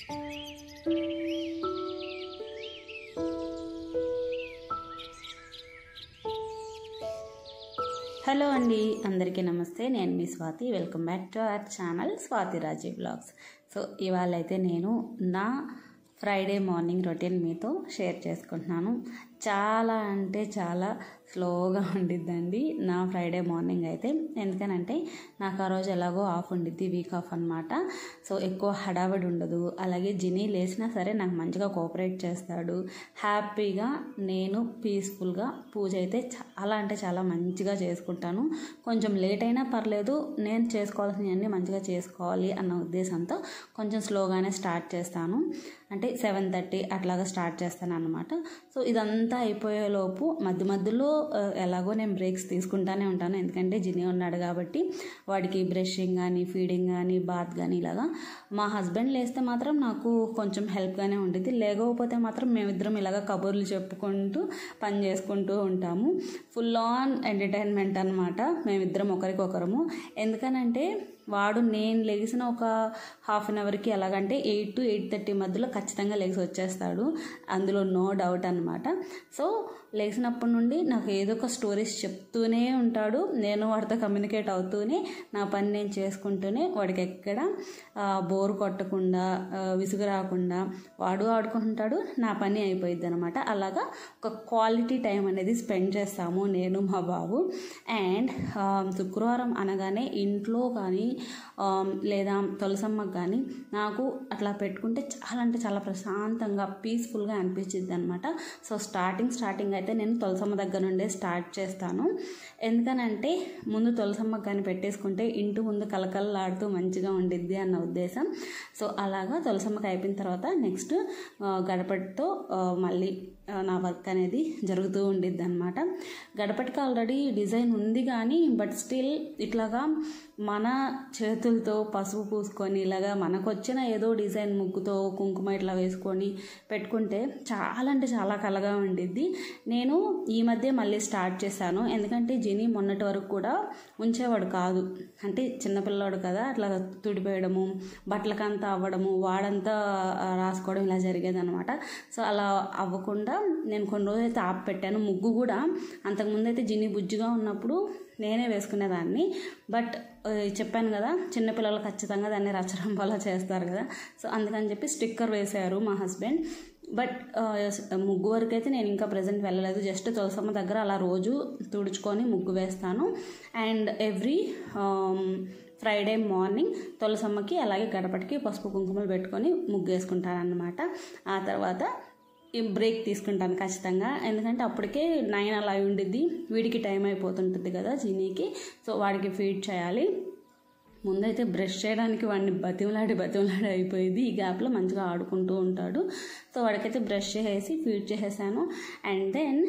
Hello అండి, అందరికీ నమస్తే. నేను మీ Swathi. Welcome back to our channel Swathi Raji blogs. So ఇవాళ అయితే నేను నా ఫ్రైడే మార్నింగ్ రొటీన్ మీతో షేర్ చేసుకుంటున్నాను. చాలా అంటే చాలా స్లోగా ఉండిద్దండి నా ఫ్రైడే మార్నింగ్ అయితే. ఎందుకనంటే నాకు ఆ రోజు ఎలాగో ఆఫ్ ఉండిద్ది, వీక్ ఆఫ్ అనమాట. సో ఎక్కువ హడావిడి ఉండదు. అలాగే జినీ లేచినా సరే నాకు మంచిగా కోఆపరేట్ చేస్తాడు. హ్యాపీగా నేను పీస్ఫుల్గా పూజ అయితే చాలా అంటే చాలా మంచిగా చేసుకుంటాను. కొంచెం లేట్ అయినా పర్లేదు, నేను చేసుకోవాల్సినవన్నీ మంచిగా చేసుకోవాలి అన్న ఉద్దేశంతో కొంచెం స్లోగానే స్టార్ట్ చేస్తాను. అంటే 7:30 అట్లాగా స్టార్ట్ చేస్తాను అనమాట. సో ఇదంతా అయిపోయేలోపు మధ్య మధ్యలో ఎలాగో నేను బ్రేక్స్ తీసుకుంటానే ఉంటాను. ఎందుకంటే జినీ ఉన్నాడు కాబట్టి వాడికి బ్రషింగ్ కానీ, ఫీడింగ్ కానీ, బాత్ కానీ ఇలాగా. మా హస్బెండ్ లేస్తే మాత్రం నాకు కొంచెం హెల్ప్గానే ఉంటుంది. లేకపోతే మాత్రం మేమిద్దరం ఇలాగ కబుర్లు చెప్పుకుంటూ పని చేసుకుంటూ ఉంటాము. ఫుల్ ఆన్ ఎంటర్టైన్మెంట్ అనమాట మేమిద్దరం ఒకరికొకరము. ఎందుకనంటే వాడు నేను లేచిన ఒక హాఫ్ అన్ అవర్కి ఎలాగంటే 8 to 8:30 మధ్యలో ఖచ్చితంగా లేచి వచ్చేస్తాడు. అందులో నో డౌట్ అనమాట. సో లేచినప్పటి నుండి నాకు ఏదో ఒక స్టోరీస్ చెప్తూనే ఉంటాడు. నేను వాడితో కమ్యూనికేట్ అవుతూనే నా పని నేను చేసుకుంటూనే వాడికి ఎక్కడ బోర్ కొట్టకుండా, విసుగు రాకుండా వాడు ఆడుకుంటాడు, నా పని అయిపోయింది అనమాట. అలాగా ఒక క్వాలిటీ టైం అనేది స్పెండ్ చేస్తాము నేను మా బాబు. అండ్ శుక్రవారం అనగానే ఇంట్లో కానీ లేదా తులసమ్మకు కానీ నాకు అట్లా పెట్టుకుంటే చాలా అంటే చాలా ప్రశాంతంగా పీస్ఫుల్గా అనిపించింది అనమాట. సో స్టార్టింగ్ అయితే నేను తులసమ్మ దగ్గర నుండే స్టార్ట్ చేస్తాను. ఎందుకనంటే ముందు తులసమ్మకు కానీ పెట్టేసుకుంటే ఇంటి ముందు కలకలలాడుతూ మంచిగా ఉండిద్ది అన్న ఉద్దేశం. సో అలాగా తులసమ్మకి అయిపోయిన తర్వాత నెక్స్ట్ గడపటితో మళ్ళీ నా వర్క్ అనేది జరుగుతూ ఉండిద్ది అనమాట. గడపటికి ఆల్రెడీ డిజైన్ ఉంది కానీ బట్ స్టిల్ ఇట్లాగా మన చేతులతో పసుపు పూసుకొని ఇలాగా మనకు వచ్చిన ఏదో డిజైన్ ముగ్గుతో కుంకుమ ఇట్లా వేసుకొని పెట్టుకుంటే చాలా అంటే చాలా కలగా ఉండిద్ది. నేను ఈ మధ్య మళ్ళీ స్టార్ట్ చేశాను. ఎందుకంటే జినీ మొన్నటి వరకు కూడా ఉంచేవాడు కాదు. అంటే చిన్నపిల్లవాడు కదా, అట్లా తుడిపోయడము, బట్టలకంతా అవ్వడము, వాడంతా రాసుకోవడం ఇలా జరిగేది అనమాట. సో అలా అవ్వకుండా నేను కొన్ని రోజులైతే ఆపి పెట్టాను. ముగ్గు కూడా అంతకుముందు అయితే జినీ బుజ్జిగా ఉన్నప్పుడు నేనే వేసుకునేదాన్ని. బట్ చెప్పాను కదా, చిన్నపిల్లలు ఖచ్చితంగా దాన్ని రచ్చరంపాలా చేస్తారు కదా. సో అందుకని చెప్పి స్టిక్కర్ వేశారు మా హస్బెండ్. బట్ ముగ్గు వరకు అయితే నేను ఇంకా ప్రజెంట్ వెళ్ళలేదు. జస్ట్ తులసమ్మ దగ్గర అలా రోజు తుడుచుకొని ముగ్గు వేస్తాను. అండ్ ఎవ్రీ ఫ్రైడే మార్నింగ్ తులసమ్మకి అలాగే గడపటికి పసుపు కుంకుమలు పెట్టుకొని ముగ్గు వేసుకుంటాను అన్నమాట. ఆ తర్వాత బ్రేక్ తీసుకుంటాను ఖచ్చితంగా. ఎందుకంటే అప్పటికే 9 అలా ఉండిద్ది. వీడికి టైం అయిపోతుంటుంది కదా జినీకి. సో వాడికి ఫీడ్ చేయాలి. ముందైతే బ్రష్ చేయడానికి వాడిని బతిమలాడి అయిపోయింది. ఈ గ్యాప్లో మంచిగా ఆడుకుంటూ ఉంటాడు. సో వాడికైతే బ్రష్ చేసేసి ఫీడ్ చేసేసాను. అండ్ దెన్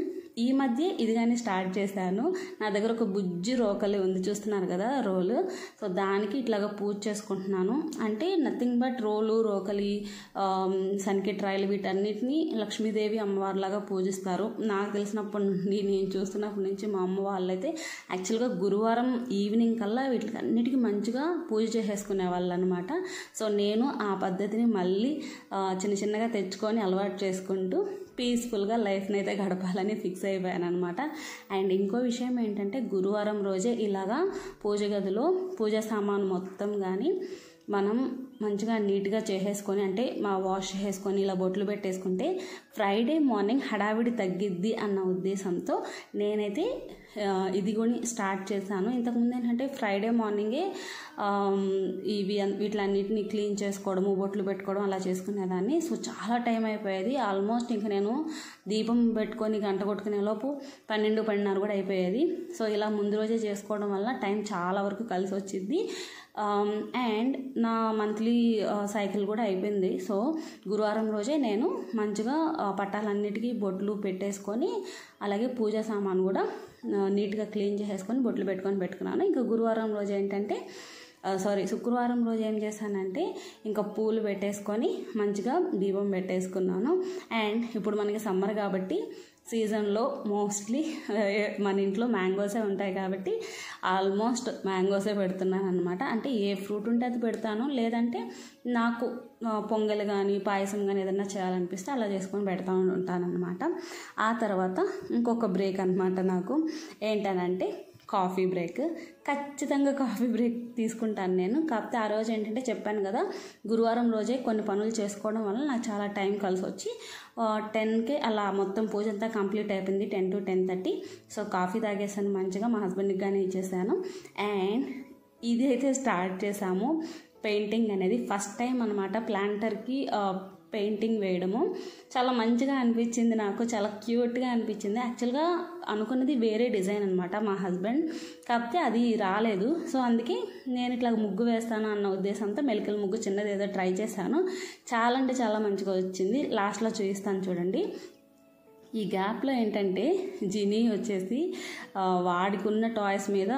ఈ మధ్య ఇది కానీ స్టార్ట్ చేశాను. నా దగ్గర ఒక బుజ్జి రోకలి ఉంది, చూస్తున్నారు కదా రోలు. సో దానికి ఇట్లాగా పూజ చేసుకుంటున్నాను. అంటే నథింగ్ బట్ రోలు, రోకలి, సన్కిట్రాయిలు వీటన్నిటిని లక్ష్మీదేవి అమ్మవారిలాగా పూజిస్తారు. నాకు తెలిసినప్పటి నుండి, నేను చూస్తున్నప్పటి నుంచి మా అమ్మ వాళ్ళైతే యాక్చువల్గా గురువారం ఈవినింగ్ కల్లా వీటికి అన్నిటికీ మంచిగా పూజ చేసేసుకునే వాళ్ళు అనమాట. సో నేను ఆ పద్ధతిని మళ్ళీ చిన్నగా తెచ్చుకొని అలవాటు చేసుకుంటూ పీస్ఫుల్గా లైఫ్ని అయితే గడపాలని ఫిక్స్ అయిపోయాను అనమాట. అండ్ ఇంకో విషయం ఏంటంటే గురువారం రోజే ఇలాగా పూజ గదిలో పూజ సామాను మొత్తం కానీ మనం మంచిగా నీట్గా చేసేసుకొని, అంటే వాష్ చేసుకొని ఇలా బొట్లు పెట్టేసుకుంటే ఫ్రైడే మార్నింగ్ హడావిడి తగ్గిద్ది అన్న ఉద్దేశంతో నేనైతే ఇది కూడా స్టార్ట్ చేశాను. ఇంతకుముందు ఏంటంటే ఫ్రైడే మార్నింగే వీటిలన్నిటిని క్లీన్ చేసుకోవడము, బొట్లు పెట్టుకోవడం అలా చేసుకునేదాన్ని. సో చాలా టైం అయిపోయేది. ఆల్మోస్ట్ ఇంకా నేను దీపం పెట్టుకొని గంట కొట్టుకునే లోపు 12-12:30 కూడా అయిపోయేది. సో ఇలా ముందు రోజే చేసుకోవడం వల్ల టైం చాలా వరకు కలిసి వచ్చింది. అండ్ నా మంత్లీ సైకిల్ కూడా అయిపోయింది. సో గురువారం రోజే నేను మంచిగా పట్టాలన్నిటికీ బొట్లు పెట్టేసుకొని అలాగే పూజా సామాను కూడా నీట్గా క్లీన్ చేసేసుకొని బొట్లు పెట్టుకున్నాను. ఇంకా గురువారం రోజు ఏంటంటే శుక్రవారం రోజు ఏం చేశానంటే ఇంకా పూలు పెట్టేసుకొని మంచిగా దీపం పెట్టేసుకున్నాను. అండ్ ఇప్పుడు మనకి సమ్మర్ కాబట్టి సీజన్లో మోస్ట్లీ మన ఇంట్లో మ్యాంగోసే ఉంటాయి కాబట్టి ఆల్మోస్ట్ మ్యాంగోసే పెడుతున్నాను అనమాట. అంటే ఏ ఫ్రూట్ ఉంటే అది పెడతాను, లేదంటే నాకు పొంగల్ కానీ పాయసం కానీ ఏదైనా చేయాలనిపిస్తే అలా చేసుకొని పెడతా ఉంటానన్నమాట. ఆ తర్వాత ఇంకొక బ్రేక్ అనమాట నాకు ఏంటనంటే కాఫీ బ్రేక్. ఖచ్చితంగా కాఫీ బ్రేక్ తీసుకుంటాను నేను. కాకపోతే ఆ రోజు ఏంటంటే చెప్పాను కదా, గురువారం రోజే కొన్ని పనులు చేసుకోవడం వల్ల నాకు చాలా టైం కలిసి వచ్చి 10కే అలా మొత్తం పూజ అంతా కంప్లీట్ అయిపోయింది, 10 to 10:30. సో కాఫీ తాగేసాను మంచిగా, మా హస్బెండ్కి కానీ ఇచ్చేసాను. అండ్ ఇది అయితే స్టార్ట్ చేసాము పెయింటింగ్ అనేది. ఫస్ట్ టైం అనమాట ప్లాంటర్కి పెయింటింగ్ వేయడము. చాలా మంచిగా అనిపించింది నాకు, చాలా క్యూట్గా అనిపించింది. యాక్చువల్గా అనుకున్నది వేరే డిజైన్ అనమాట మా హస్బెండ్, కాకపోతే అది రాలేదు. సో అందుకే నేను ఇట్లా ముగ్గు వేస్తాను అన్న ఉద్దేశంతో మెలికల ముగ్గు చిన్నది ఏదో ట్రై చేశాను. చాలా అంటే చాలా మంచిగా వచ్చింది. లాస్ట్లో చూపిస్తాను చూడండి. ఈ గ్యాప్లో ఏంటంటే జినీ వచ్చేసి వాడికి ఉన్న టాయ్స్ మీద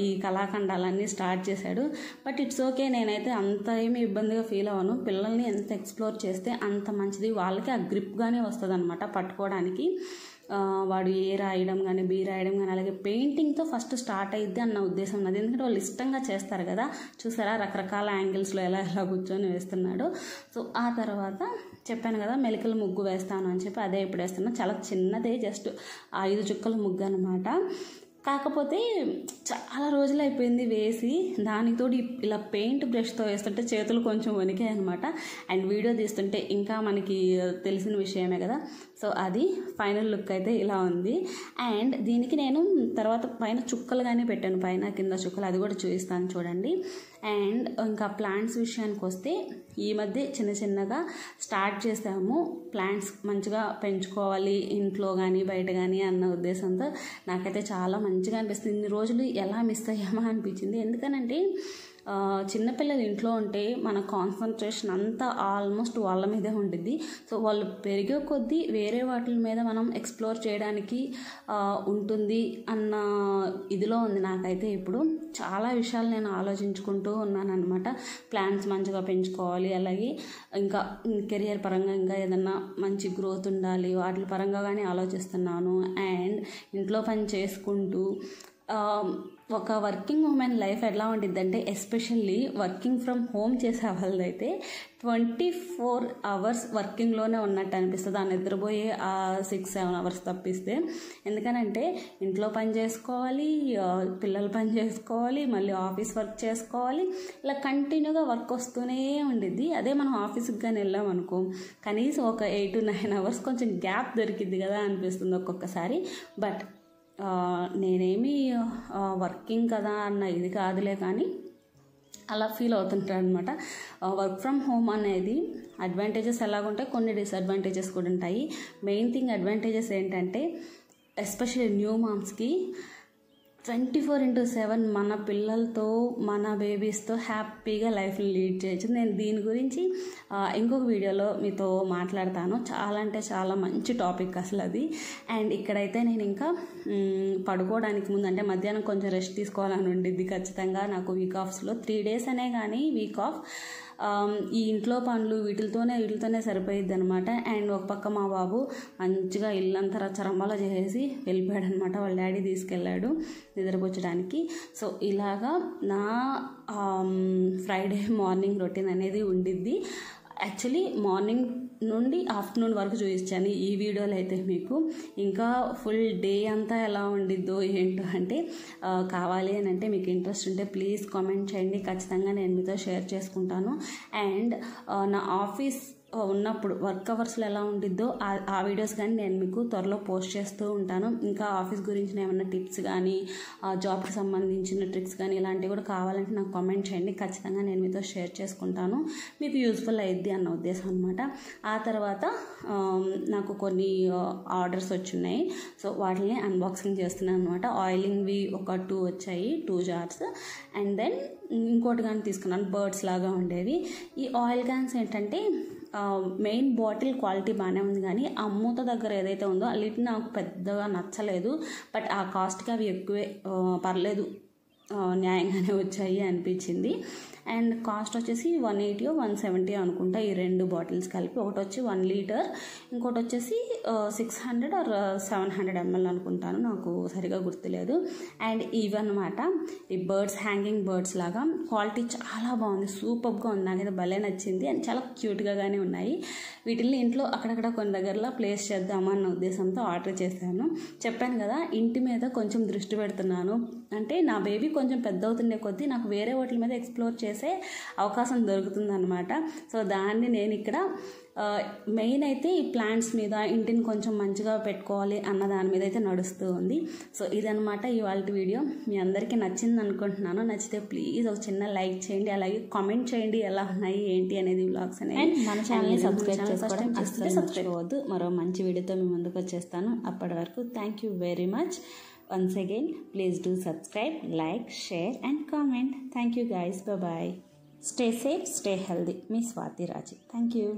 ఈ కళాఖండాలన్నీ స్టార్ట్ చేశాడు. బట్ ఇట్స్ ఓకే, నేనైతే అంత ఏమీ ఇబ్బందిగా ఫీల్ అవ్వను. పిల్లల్ని ఎంత ఎక్స్ప్లోర్ చేస్తే అంత మంచిది, వాళ్ళకి ఆ గ్రిప్గానే వస్తుంది అనమాట పట్టుకోవడానికి. వాడు ఏ రాయడం కానీ బి రాయడం కానీ అలాగే పెయింటింగ్తో ఫస్ట్ స్టార్ట్ అయ్యిద్ది అన్న ఉద్దేశం ఉన్నది. ఎందుకంటే వాళ్ళు ఇష్టంగా చేస్తారు కదా, చూసారా రకరకాల యాంగిల్స్లో ఎలా కూర్చొని వేస్తున్నాడు. సో ఆ తర్వాత చెప్పాను కదా మెలికల ముగ్గు వేస్తాను అని చెప్పి, అదే ఇప్పుడు వేస్తున్నాను. చాలా చిన్నదే, జస్ట్ 5 చుక్కల ముగ్గు అనమాట. కాకపోతే చాలా రోజులు అయిపోయింది వేసి, దానితో ఇలా పెయింట్ బ్రష్తో వేస్తుంటే చేతులు కొంచెం వణికాయి అనమాట. అండ్ వీడియో తీస్తుంటే ఇంకా మనకి తెలిసిన విషయమే కదా. సో అది ఫైనల్ లుక్ అయితే ఇలా ఉంది. అండ్ దీనికి నేను తర్వాత పైన చుక్కలు కానీ పెట్టాను, పైన కింద చుక్కలు, అది కూడా చూపిస్తాను చూడండి. అండ్ ఇంకా ప్లాంట్స్ విషయానికి వస్తే ఈ మధ్య చిన్న చిన్నగా స్టార్ట్ చేసాము. ప్లాంట్స్ మంచిగా పెంచుకోవాలి ఇంట్లో కానీ బయట కానీ అన్న ఉద్దేశంతో నాకైతే చాలా మంచిగా అనిపిస్తుంది. ఇన్ని రోజులు ఎలా మిస్ అయ్యామా అనిపించింది. ఎందుకనంటే చిన్నపిల్లలు ఇంట్లో ఉంటే మన కాన్సన్ట్రేషన్ అంతా ఆల్మోస్ట్ వాళ్ళ మీదే ఉంటుంది. సో వాళ్ళు పెరిగే కొద్దీ వేరే వాటి మీద మనం ఎక్స్ప్లోర్ చేయడానికి ఉంటుంది అన్న ఇదిలో ఉంది నాకైతే. ఇప్పుడు చాలా విషయాలు నేను ఆలోచించుకుంటూ ఉన్నాను అనమాట. ప్లాన్స్ మంచిగా పెంచుకోవాలి, అలాగే ఇంకా కెరియర్ పరంగా ఇంకా ఏదన్నా మంచి గ్రోత్ ఉండాలి, వాటి పరంగా కానీ ఆలోచిస్తున్నాను. అండ్ ఇంట్లో పని చేసుకుంటూ ఒక వర్కింగ్ ఉమెన్ లైఫ్ ఎలా ఉంటుంది అంటే, ఎస్పెషల్లీ వర్కింగ్ ఫ్రమ్ హోమ్ చేసే వాళ్ళదైతే 24 hours వర్కింగ్లోనే ఉన్నట్టు అనిపిస్తుంది. ఆ నిద్రపోయే 6-7 hours తప్పిస్తే. ఎందుకనంటే ఇంట్లో పని చేసుకోవాలి, పిల్లల పని చేసుకోవాలి, మళ్ళీ ఆఫీస్ వర్క్ చేసుకోవాలి, ఇలా కంటిన్యూగా వర్క్ వస్తూనే ఉండిద్ది. అదే మనం ఆఫీస్కి కానీ వెళ్ళాం అనుకో, కనీసం ఒక 8 to 9 hours కొంచెం గ్యాప్ దొరికిద్ది కదా అనిపిస్తుంది ఒక్కొక్కసారి. బట్ నేనేమి వర్కింగ్ కదా అన్న ఇది కాదులే, కానీ అలా ఫీల్ అవుతుంటారు అనమాట. వర్క్ ఫ్రమ్ హోమ్ అనేది అడ్వాంటేజెస్ ఎలాగుంటాయి, కొన్ని డిసడ్వాంటేజెస్ కూడా ఉంటాయి. మెయిన్ థింగ్ అడ్వాంటేజెస్ ఏంటంటే, ఎస్పెషల్లీ న్యూ మామ్స్కి 24/7 మన పిల్లలతో మన బేబీస్తో హ్యాపీగా లైఫ్ని లీడ్ చేయొచ్చు. నేను దీని గురించి ఇంకొక వీడియోలో మీతో మాట్లాడతాను. చాలా అంటే చాలా మంచి టాపిక్ అసలు అది. అండ్ ఇక్కడైతే నేను ఇంకా పడుకోవడానికి ముందు, అంటే మధ్యాహ్నం కొంచెం రెస్ట్ తీసుకోవాలని ఉండిద్ది ఖచ్చితంగా నాకు. వీక్ ఆఫ్స్లో 3 days అనే కానీ వీక్ ఆఫ్ ఈ ఇంట్లో పనులు వీటితోనే సరిపోయిద్ది అనమాట. అండ్ ఒక పక్క మా బాబు మంచిగా ఇల్లంతా రచ్చరంబాలా చేసేసి వెళ్ళిపోయాడు అనమాట. వాళ్ళ డాడీ తీసుకెళ్ళాడు నిద్రపుచ్చడానికి. సో ఇలాగా నా ఫ్రైడే మార్నింగ్ రొటీన్ అనేది ఉండిద్ది. యాక్చువల్లీ మార్నింగ్ నుండి ఆఫ్టర్నూన్ వరకు చూపించాను ఈ వీడియోలో అయితే మీకు. ఇంకా ఫుల్ డే అంతా ఎలా ఉండిద్దో ఏంటో అంటే, కావాలి అని అంటే మీకు ఇంట్రెస్ట్ ఉంటే ప్లీజ్ కామెంట్ చేయండి, ఖచ్చితంగా నేను మీతో షేర్ చేసుకుంటాను. అండ్ నా ఆఫీస్ ఉన్నప్పుడు వర్క్ అవర్స్లో ఎలా ఉండిద్దో ఆ వీడియోస్ కానీ నేను మీకు త్వరలో పోస్ట్ చేస్తూ ఉంటాను. ఇంకా ఆఫీస్ గురించి ఏమైనా టిప్స్ కానీ జాబ్కి సంబంధించిన ట్రిక్స్ కానీ ఇలాంటివి కూడా కావాలంటే నాకు కామెంట్ చేయండి, ఖచ్చితంగా నేను మీతో షేర్ చేసుకుంటాను. మీకు యూస్ఫుల్ అయ్యిద్ది అన్న ఉద్దేశం అనమాట. ఆ తర్వాత నాకు కొన్ని ఆర్డర్స్ వచ్చున్నాయి. సో వాటిని అన్బాక్సింగ్ చేస్తున్నాను అనమాట. ఆయిలింగ్వి ఒక 2 వచ్చాయి, 2 jars. అండ్ దెన్ ఇంకోటి కానీ తీసుకున్నాను, బర్డ్స్ లాగా ఉండేవి. ఈ ఆయిల్ క్యాన్స్ ఏంటంటే, మెయిన్ బాటిల్ క్వాలిటీ బాగానే ఉంది, కానీ ఆ మూత దగ్గర ఏదైతే ఉందో ఆ లిడ్ నాకు పెద్దగా నచ్చలేదు. బట్ ఆ కాస్ట్కి అవి ఎక్కువే, పర్లేదు న్యాయంగానే వచ్చాయి అనిపించింది. అండ్ కాస్ట్ వచ్చేసి 180 170 అనుకుంటా ఈ 2 బాటిల్స్ కలిపి. ఒకటి వచ్చి 1 లీటర్, ఇంకోటి వచ్చేసి 600 ఆర్ 700 ml అనుకుంటాను, నాకు సరిగా గుర్తులేదు. అండ్ ఇవన్నమాట ఈ బర్డ్స్, హ్యాంగింగ్ బర్డ్స్ లాగా. క్వాలిటీ చాలా బాగుంది, సూపర్గా ఉంది, నాకైతే భలే నచ్చింది. అండ్ చాలా క్యూట్గానే ఉన్నాయి. వీటిని ఇంట్లో అక్కడక్కడ కొన్ని దగ్గరలో ప్లేస్ చేద్దామా అన్న ఉద్దేశంతో ఆర్డర్ చేశాను. చెప్పాను కదా, ఇంటి మీద కొంచెం దృష్టి పెడుతున్నాను. అంటే నా బేబీ కొంచెం పెద్ద అవుతుండే కొద్దీ నాకు వేరే వాటి మీద ఎక్స్ప్లోర్ చేసే అవకాశం దొరుకుతుందన్నమాట. సో దాన్ని నేను ఇక్కడ మెయిన్ అయితే ఈ ప్లాంట్స్ మీద, ఇంటిని కొంచెం మంచిగా పెట్టుకోవాలి అన్న దాని మీద అయితే నడుస్తూ ఉంది. సో ఇదనమాట ఇవాళ వీడియో. మీ అందరికీ నచ్చింది అనుకుంటున్నాను. నచ్చితే ప్లీజ్ ఒక చిన్న లైక్ చేయండి, అలాగే కామెంట్ చేయండి ఎలా ఉన్నాయి ఏంటి అనేది వ్లాగ్స్ అనేది. అండ్ మన ఛానల్ని సబ్స్క్రైబ్ చేసుకోవడం అస్సలు మర్చిపోవద్దు. మరో మంచి వీడియోతో మీ ముందుకు వచ్చేస్తాను. అప్పటి వరకు thank you very much. Once again, please do subscribe, like, share and comment. Thank you guys. Bye-bye. Stay safe, stay healthy. Me Swati Raji. Thank you.